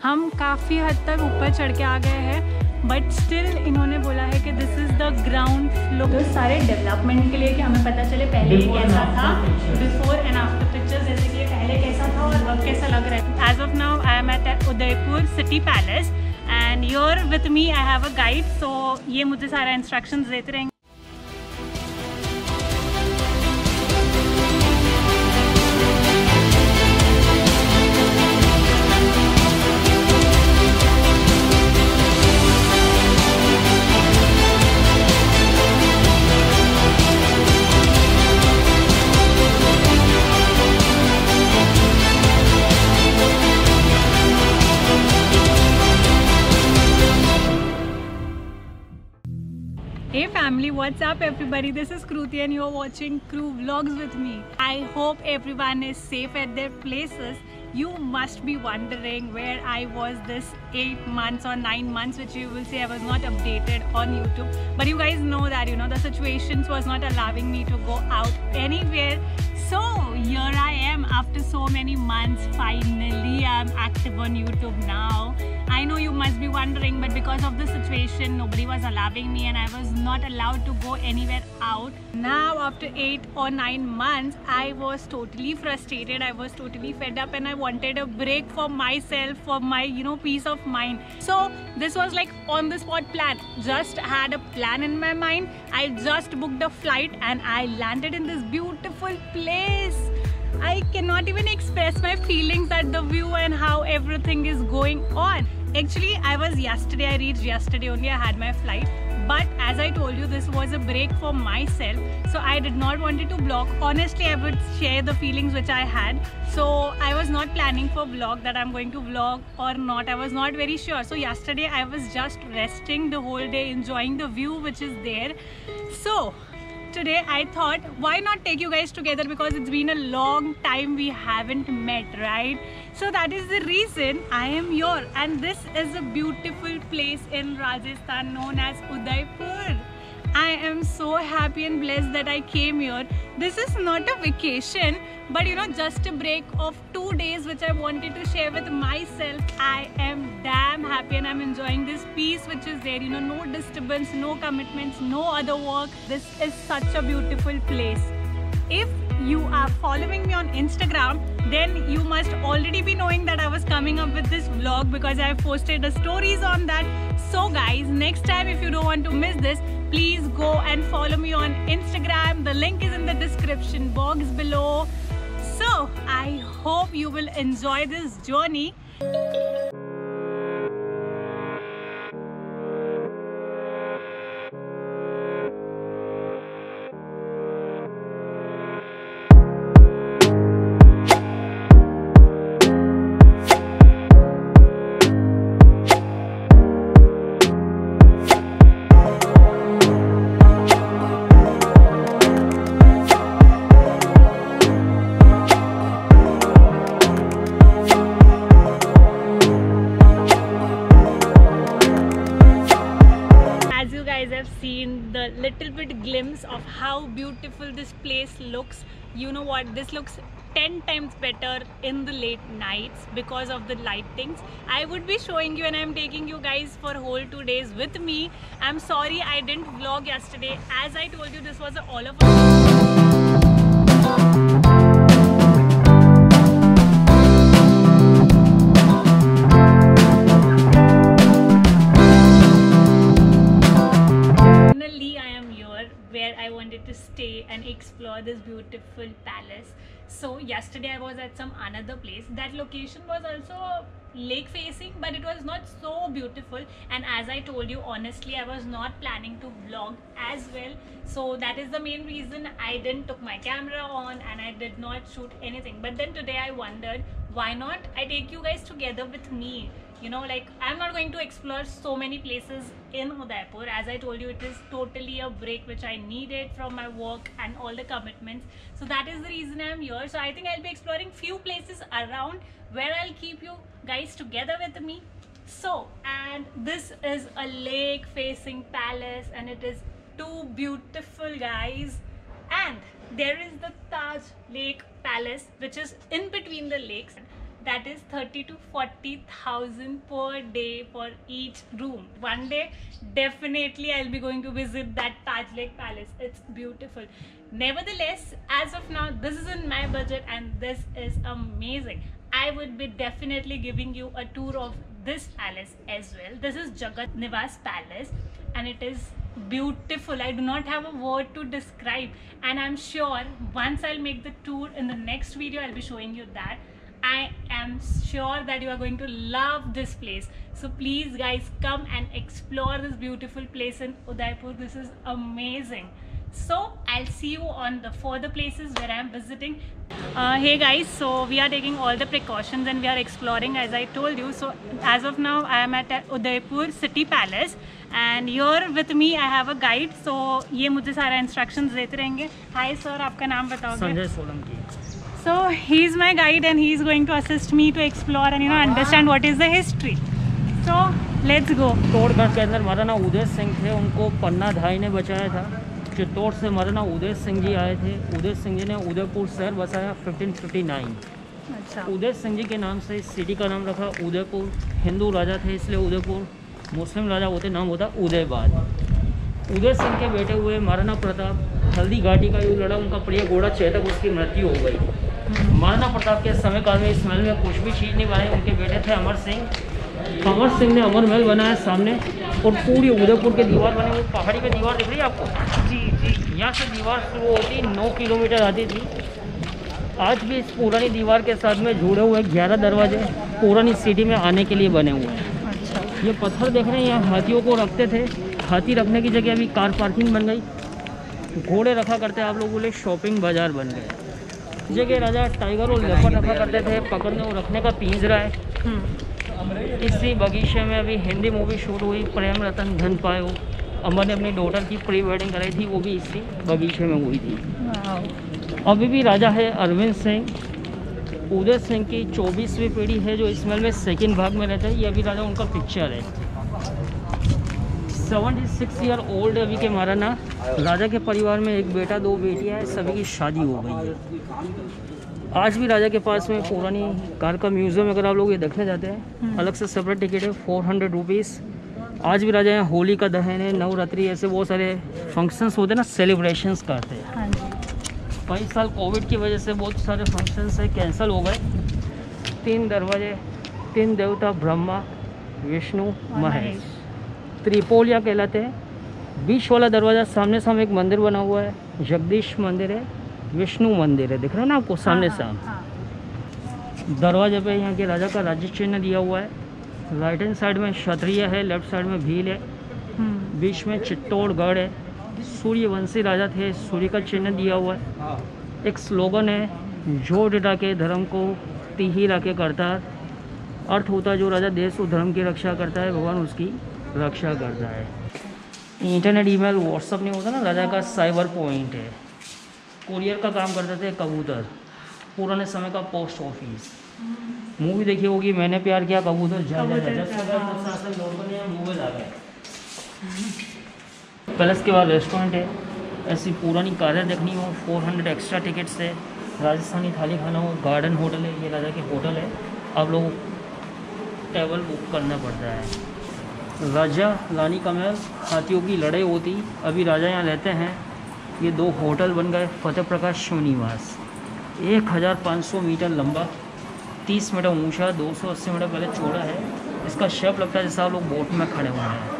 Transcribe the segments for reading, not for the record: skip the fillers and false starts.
हम काफ़ी हद तक ऊपर चढ़ के आ गए हैं, बट स्टिल इन्होंने बोला है कि this is the ground floor. तो सारे डेवलपमेंट के लिए कि हमें पता चले पहले ये कैसा था, बिफोर एंड आफ्टर पिक्चर्स, जैसे कि पहले कैसा था और अब कैसा लग रहा है। As of now I am at Udaipur city palace and you're with me I have a guide, so ये मुझे सारा इंस्ट्रक्शंस देते रहेंगे। Hey family, what's up everybody? This is Kruti and you're watching Crew Vlogs with me. I hope everyone is safe at their places. You must be wondering where I was this 8 months or 9 months, which you will say I was not updated on YouTube. But you guys know that, the situations was not allowing me to go out anywhere. So here I am after so many months. Finally I'm active on YouTube now. I know you must be wondering, but because of the situation nobody was allowing me and I was not allowed to go anywhere out. Now after 8 or 9 months I was totally frustrated, I was totally fed up and I wanted a break for myself, for my peace of mind. So this was like on the spot plan. Just had a plan in my mind. I just booked a flight and I landed in this beautiful place. I cannot even express my feelings at the view and how everything is going on. Actually, I reached yesterday only. I had my flight, but as I told you, this was a break for myself, so I did not want it to vlog. Honestly, I would share the feelings which I had, so I was not planning for vlog, that I'm going to vlog or not. I was not very sure. So yesterday I was just resting the whole day, enjoying the view which is there. So today I thought, why not take you guys together, because it's been a long time we haven't met, right? So that is the reason I am here, and this is a beautiful place in Rajasthan known as Udaipur. I am so happy and blessed that I came here. This is not a vacation, but just a break of 2 days which I wanted to share with myself. I am damn happy and I'm enjoying this peace which is there. No disturbance, no commitments, no other work. This is such a beautiful place. If you are following me on Instagram, then you must already be knowing that I was coming up with this vlog because I have posted the stories on that. So guys, next time if you don't want to miss this, please go and follow me on Instagram. The link is in the description box below. So I hope you will enjoy this journey. Seen the little bit glimpse of how beautiful this place looks. You know what, this looks 10 times better in the late nights because of the lightings. I would be showing you and I'm taking you guys for whole 2 days with me. I'm sorry I didn't vlog yesterday. As I told you, this was all of where I wanted to stay and explore this beautiful palace. So yesterday I was at some another place. That location was also lake facing, but it was not so beautiful, and as I told you, honestly I was not planning to vlog as well. So that is the main reason I didn't took my camera on and I did not shoot anything. But then today I wondered, why not I take you guys together with me. Like I'm not going to explore so many places in Udaipur. As I told you, it is totally a break which I needed from my work and all the commitments. So that is the reason I'm here. So I think I'll be exploring few places around where I'll keep you guys together with me. So, and this is a lake facing palace and it is too beautiful, guys. And there is the Taj Lake Palace which is in between the lakes. that is 30 to 40,000 per day for each room. One day definitely I'll be going to visit that Taj Lake Palace. It's beautiful. Nevertheless, as of now, this is in my budget and this is amazing. I would be definitely giving you a tour of this palace as well. This is Jagat Niwas Palace and it is beautiful. I do not have a word to describe, and I'm sure once I'll make the tour in the next video, I'll be showing you that. I am sure that you are going to love this place. So please guys, come and explore this beautiful place in Udaipur. This is amazing. So I'll see you on the further places where I am visiting. Hey guys, so we are taking all the precautions and we are exploring as I told you. So as of now I am at Udaipur City Palace and here with me I have a guide. So ये मुझे सारा instructions देते रहेंगे. Hi sir, आपका नाम बताओगे? Sanjay Solanki. So he is my guide and he is going to assist me to explore and understand what is the history. So let's go. Chittorgarh के अंदर महाराणा उदय सिंह थे, उनको पन्ना धाई ने बचाया था. चित्तौड़ से महाराणा उदय सिंह जी आए थे. उदय सिंह जी ने उदयपुर शहर बसाया 1559. अच्छा. उदय सिंह जी के नाम से इस सिटी का नाम रखा उदयपुर. हिंदू राजा थे इसलिए उदयपुर. मुस्लिम राजा होते नाम होता उदयबाद. उदय सिंह के बेटे हुए महाराणा प्रताप. हल्दी घाटी का युद्ध लड़ा, उनका प्रिय घोड़ा चेतक, उसकी मृत्यु हो गई. महाराणा प्रताप के समय काल में इस महल में कुछ भी चीज़ नहीं बनाई. उनके बेटे थे अमर सिंह. अमर सिंह ने अमर महल बनाया सामने और पूरी उदयपुर की दीवार बनी. वो पहाड़ी पे दीवार दिख रही है आपको? जी जी. यहाँ से दीवार शुरू होती 9 किलोमीटर आती थी. आज भी इस पुरानी दीवार के साथ में जुड़े हुए 11 दरवाजे पुरानी सिटी में आने के लिए बने हुए हैं. अच्छा. ये पत्थर देख रहे हैं, यहाँ हाथियों को रखते थे. हाथी रखने की जगह अभी कार पार्किंग बन गई. घोड़े रखा करते आप लोगों के लिए शॉपिंग बाजार बन गए. जगह राजा टाइगर और लेपर्ड रखा करते थे, पकड़ने और रखने का पिंजरा है. इसी बगीचे में अभी हिंदी मूवी शूट हुई, प्रेम रतन धन पायो. अमर ने अपनी डॉटर की प्री वेडिंग कराई थी, वो भी इसी बगीचे में हुई थी. अभी भी राजा है अरविंद सिंह. उदय सिंह की 24वीं पीढ़ी है जो इस महल में सेकंड भाग में रहता है. ये अभी राजा उनका पिक्चर है. 76 ईयर ओल्ड अभी के महाराणा. राजा के परिवार में एक बेटा 2 बेटियां हैं, सभी की शादी हो गई है. आज भी राजा के पास में पुरानी कार का म्यूज़ियम, अगर आप लोग ये देखने जाते हैं अलग से सेपरेट टिकट है 400 रुपीज़. आज भी राजा यहाँ होली का दहन है, नवरात्रि, ऐसे बहुत सारे फंक्शंस होते हैं ना, सेलिब्रेशंस करते हैं. हाँ जी. कई साल कोविड की वजह से बहुत सारे फंक्शंस है कैंसिल हो गए. 3 दरवाजे, 3 देवता ब्रह्मा विष्णु महेश त्रिपोलिया कहलाते हैं. बीच वाला दरवाज़ा सामने सामने एक मंदिर बना हुआ है, जगदीश मंदिर है, विष्णु मंदिर है. दिख रहा है ना आपको सामने सामने. दरवाजे पे यहाँ के राजा का राज्य चिन्ह दिया हुआ है. राइट हैंड साइड में क्षत्रिय है, लेफ्ट साइड में भील है, बीच में चित्तौड़गढ़ है. सूर्यवंशी राजा थे, सूर्य का चिन्ह दिया हुआ है. एक स्लोगन है, जो डटा के धर्म को तिही राखे करता. अर्थ होता है जो राजा देश और धर्म की रक्षा करता है, भगवान उसकी रक्षा करता है. इंटरनेट, ईमेल, व्हाट्सअप नहीं होता ना, राजा का साइबर पॉइंट है. कुरियर का काम करते थे कबूतर. पुराने समय का पोस्ट ऑफिस. मूवी देखी होगी मैंने प्यार किया कबूतर. मूवी आ गए. पैलेस के बाद रेस्टोरेंट है. ऐसी पुरानी कारें देखनी हो 400 एक्स्ट्रा टिकट्स है. राजस्थानी थाली खाना हो, गार्डन होटल है, ये राजा के होटल है. आप लोग टेबल बुक करना पड़ता है. राजा रानी का महल, हाथियों की लड़ाई होती. अभी राजा यहाँ रहते हैं. ये 2 होटल बन गए. फतेह प्रकाश शिवनिवास 1500 मीटर लंबा, 30 मीटर ऊंचा, 280 मीटर पहले चौड़ा है. इसका शेप लगता है जैसे आप लोग बोट में खड़े हुए हैं.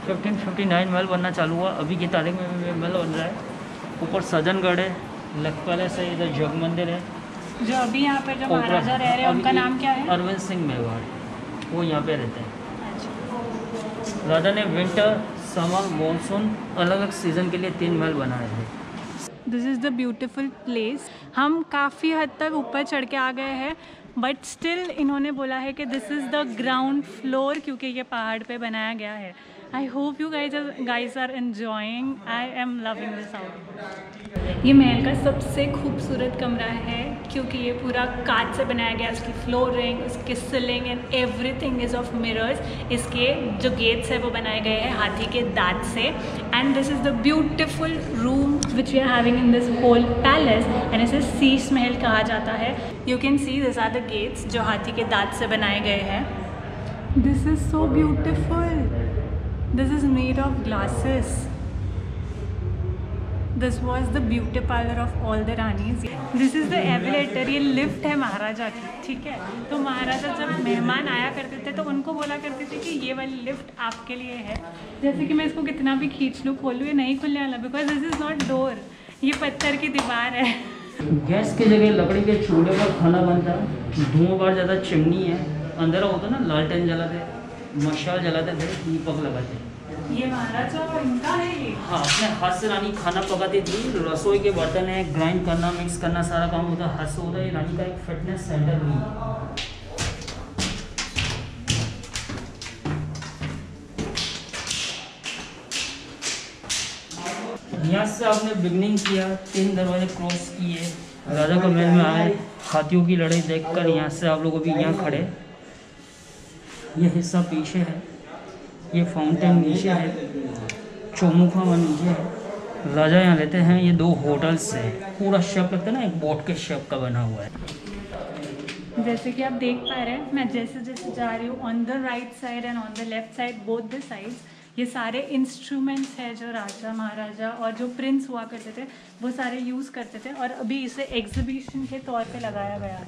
1559 महल बनना चालू हुआ. अभी की तारीख में महल बन रहा है. ऊपर सजनगढ़ है, लेक पैलेस है, इधर जग मंदिर है. जो अभी यहाँ पे जो महाराजा रह रहे हैं उनका नाम क्या है? अरविंद सिंह मेवाड़, वो यहाँ पे रहते हैं. राजा ने विंटर, समर, मॉनसून अलग अलग सीज़न के लिए 3 महल बनाए थे. This is the beautiful place. हम काफ़ी हद तक ऊपर चढ़ के आ गए हैं, बट स्टिल इन्होंने बोला है कि this is the ground floor, क्योंकि ये पहाड़ पे बनाया गया है. I hope you guys are enjoying. I am loving this out. ये महल का सबसे खूबसूरत कमरा है क्योंकि ये पूरा कांच से बनाया गया। इसकी फ्लोरिंग, उसकी ceiling and everything is of mirrors. इसके जो गेट्स है वो बनाए गए हैं हाथी के दांत से। And this is the beautiful room which we are having in this whole palace and इसे शीश महल कहा जाता है। You can see this are the gates जो हाथी के दांत से बनाए गए हैं। This is so beautiful. This is made of glasses. This was the beauty parlor of all the Ranis. This is the elevator. ये लिफ्ट है महाराजा की, ठीक है। तो महाराजा जब मेहमान आया करते थे तो उनको बोला करते थे कि ये वाली लिफ्ट आपके लिए है। जैसे कि मैं इसको कितना भी खींच लूँ, खोलूँ, ये नहीं खुलने वाला because this is not door, ये पत्थर की दीवार है। गैस की जगह लकड़ी के चूल्हे पर खाना बनता है। धुआं बार ज़्यादा चिमनी है। अंधेरा होता ना, लालटेन जलाते, मशाल जलाते थे, दीपक लगाते। ये महाराजा और इनका है ये। हाँ, अपने हाथ से रानी खाना पकाती थी। रसोई के बर्तन है, ग्राइंड करना, मिक्स करना, सारा काम होता है हाथ से होता है। रानी का एक फिटनेस सेंटर भी है। यहाँ से आपने बिगनिंग किया, 3 दरवाजे क्रॉस किए, राजा का महल में आए, हाथियों की लड़ाई देखकर यहाँ से आप लोग अभी यहाँ खड़े। ये हिस्सा पीछे है, ये फाउंटेन नीचे है, चौमुखा वन नीचे है। राजा यहाँ रहते हैं। ये 2 होटल्स है, पूरा शेप लगता है ना, एक बोट के शेप का बना हुआ है। जैसे कि आप देख पा रहे हैं, मैं जैसे जैसे जा रही हूँ, on the right side and on the left side, both the sides, ये सारे इंस्ट्रूमेंट्स हैं जो राजा महाराजा और जो प्रिंस हुआ करते थे वो सारे यूज़ करते थे और अभी इसे एग्जीबिशन के तौर पे लगाया गया है।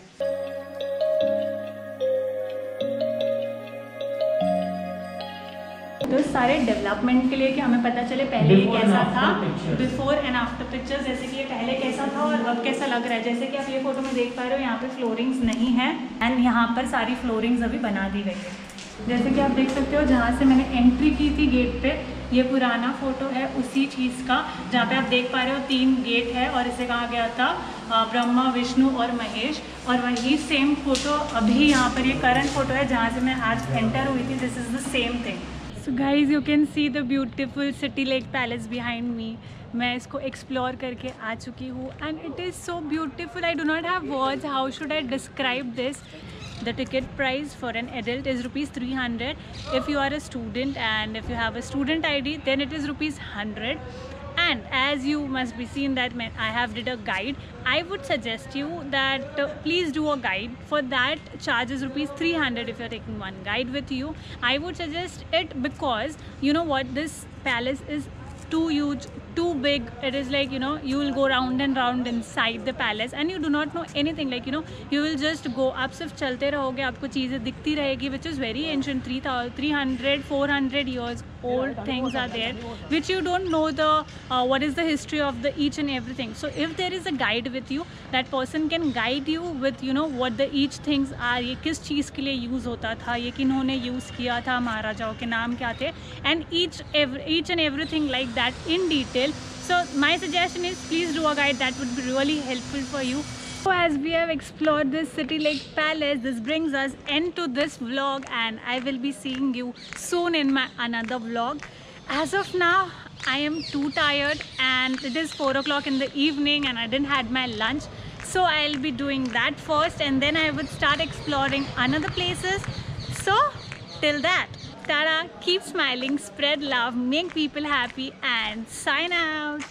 तो सारे डेवलपमेंट के लिए कि हमें पता चले पहले ये कैसा था, बिफोर एंड आफ्टर पिक्चर्स, जैसे कि ये पहले कैसा था और अब कैसा लग रहा है। जैसे कि आप ये फोटो में देख पा रहे हो, यहाँ पे फ्लोरिंग्स नहीं है एंड यहाँ पर सारी फ्लोरिंग्स अभी बना दी गई है। जैसे कि आप देख सकते हो, जहाँ से मैंने एंट्री की थी गेट पे, ये पुराना फोटो है उसी चीज़ का, जहाँ पे आप देख पा रहे हो 3 गेट है और इसे कहा गया था ब्रह्मा, विष्णु और महेश। और वही सेम फोटो अभी यहाँ पर ये करंट फोटो है जहाँ से मैं आज एंटर हुई थी। This is the same thing. So guys, you can see the beautiful City Lake Palace behind me. मैं इसको एक्सप्लोर करके आ चुकी हूँ and it is so beautiful. I do not have words. How should I describe this? The ticket price for an adult is rupees 300. If you are a student and if you have a student ID, then it is rupees 100. And as you must be seen that I have did a guide, I would suggest you that please do a guide. For that charge is rupees 300 if you are taking one guide with you. I would suggest it because you know what, this palace is too huge, too big. It is like, you know, you will go round and round inside the palace and you do not know anything, like, you know, you will just go, आप सिर्फ चलते रहोगे, आपको चीज़ें दिखती रहेगी, which is very ancient, 300-400 years old things are there which you don't know the what is the history of the each and everything. So if there is a guide with you, that person can guide you with, you know, what the each things are, ये किस चीज़ के लिए use होता था, ये किन्होंने use किया था, महाराजाओं के नाम क्या थे, and each and everything like that in detail. So my suggestion is please do a guide. That would be really helpful for you. So as we have explored this City Lake Palace, this brings us end to this vlog and I will be seeing you soon in my another vlog. As of now, I am too tired and it is 4 o'clock in the evening and I didn't had my lunch. So I'll be doing that first and then I would start exploring another places. So till that, tada, keep smiling, spread love, make people happy and sign out.